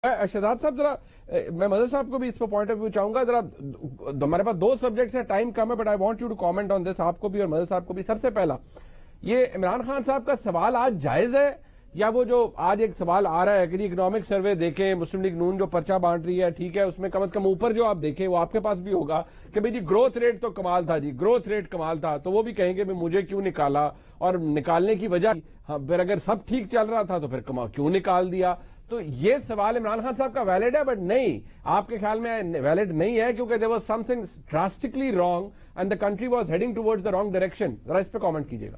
शहजाद साहब जरा मैं मदर साहब को भी इस पर पॉइंट ऑफ व्यू चाहूंगा जरा। हमारे पास दो सब्जेक्ट्स हैं, टाइम कम है, but I want you to comment on this, आपको भी और मदर साहब को भी। सबसे पहला, ये इमरान खान साहब का सवाल आज जायज है, या वो जो आज एक सवाल आ रहा है कि इकोनॉमिक सर्वे देखें, मुस्लिम लीग नून जो पर्चा बांट रही है, ठीक है, उसमें कम से कम ऊपर जो आप देखें वो आपके पास भी होगा कि भाई जी ग्रोथ रेट तो कमाल था, जी ग्रोथ रेट कमाल था, तो वो भी कहेंगे भाई मुझे क्यों निकाला, और निकालने की वजह फिर अगर सब ठीक चल रहा था तो फिर क्यों निकाल दिया। तो ये सवाल इमरान खान साहब का वैलिड है, बट नहीं, आपके ख्याल में वैलिड नहीं है क्योंकि there was something drastically wrong and the country was heading towards the wrong direction. जरा इस पे कमेंट कीजिएगा।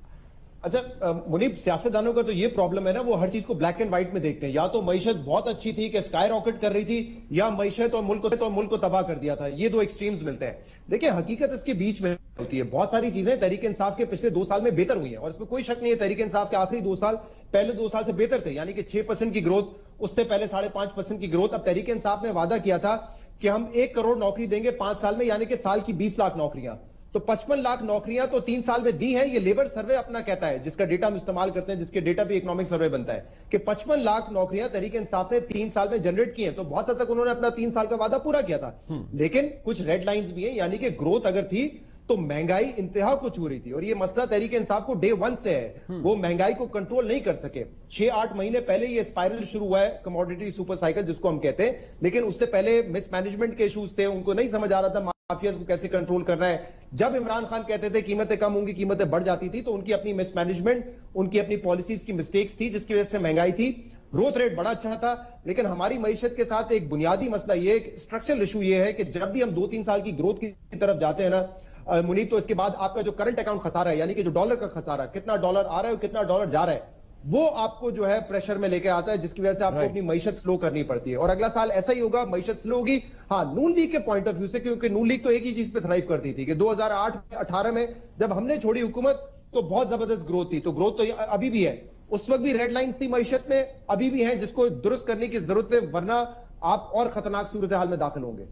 अच्छा मुनीब, सियासतदानों का तो ये प्रॉब्लम है ना, वो हर चीज को ब्लैक एंड व्हाइट में देखते हैं। या तो मईशत बहुत अच्छी थी कि स्काई रॉकेट कर रही थी, या मईशत और मुल्क को तबाह कर दिया था। ये दो एक्सट्रीम्स मिलते हैं। देखिए हकीकत इसके बीच में होती है। बहुत सारी चीजें तहरीक इंसाफ के पिछले 2 साल में बेहतर हुई हैं, और इसमें कोई शक नहीं है। तहरीक इंसाफ के आखिरी 2 साल पहले 2 साल से बेहतर थे, यानी कि 6% की ग्रोथ, उससे पहले 5.5% की ग्रोथ। अब तहरीक इंसाफ ने वादा किया था कि हम 1 करोड़ नौकरी देंगे 5 साल में, यानी कि साल की 20 लाख नौकरियां। तो 55 लाख नौकरियां तो 3 साल में दी हैं। ये लेबर सर्वे अपना कहता है, जिसका डेटा हम इस्तेमाल करते हैं, जिसके डेटा पे इकोनॉमिक सर्वे बनता है, कि 55 लाख नौकरियां तहरीक इंसाफ ने 3 साल में जनरेट की हैं। तो बहुत हद तक उन्होंने अपना 3 साल का वादा पूरा किया था। लेकिन कुछ रेड लाइंस भी हैं, यानी कि ग्रोथ अगर थी तो महंगाई इंतहा को छू रही थी, और ये मसला तहरीक इंसाफ को डे 1 से है। वो महंगाई को कंट्रोल नहीं कर सके। 6-8 महीने पहले ये स्पाइरल शुरू हुआ है, कमोडिटी सुपर साइकिल जिसको हम कहते हैं, लेकिन उससे पहले मिसमैनेजमेंट के इश्यूज थे। उनको नहीं समझ आ रहा था माफियाज को कैसे कंट्रोल करना है। जब इमरान खान कहते थे कीमतें कम होंगी, कीमतें बढ़ जाती थी, तो उनकी अपनी मिसमैनेजमेंट, उनकी अपनी पॉलिसीज की मिस्टेक्स थी, जिसकी वजह से महंगाई थी। ग्रोथ रेट बड़ा अच्छा था, लेकिन हमारी मईशत के साथ एक बुनियादी मसला ये, स्ट्रक्चरल इशू ये है कि जब भी हम 2-3 साल की ग्रोथ की तरफ जाते हैं ना मुनीब, तो इसके बाद आपका जो करंट अकाउंट खसारा है, यानी कि जो डॉलर का खसारा, कितना डॉलर आ रहा है और कितना डॉलर जा रहा है, वो आपको जो है प्रेशर में लेके आता है, जिसकी वजह से आपको अपनी मईशत स्लो करनी पड़ती है। और अगला साल ऐसा ही होगा, मईशत स्लो होगी। हाँ, नून लीग के पॉइंट ऑफ व्यू से, क्योंकि नून लीग तो एक ही चीज पे थ्राइव करती थी कि 2008-18 में जब हमने छोड़ी हुकूमत तो बहुत जबरदस्त ग्रोथ थी। तो ग्रोथ तो अभी भी है, उस वक्त भी रेड लाइन्स थी मईशत में, अभी भी है, जिसको दुरुस्त करने की जरूरत है, वरना आप और खतरनाक सूरत हाल में दाखिल होंगे।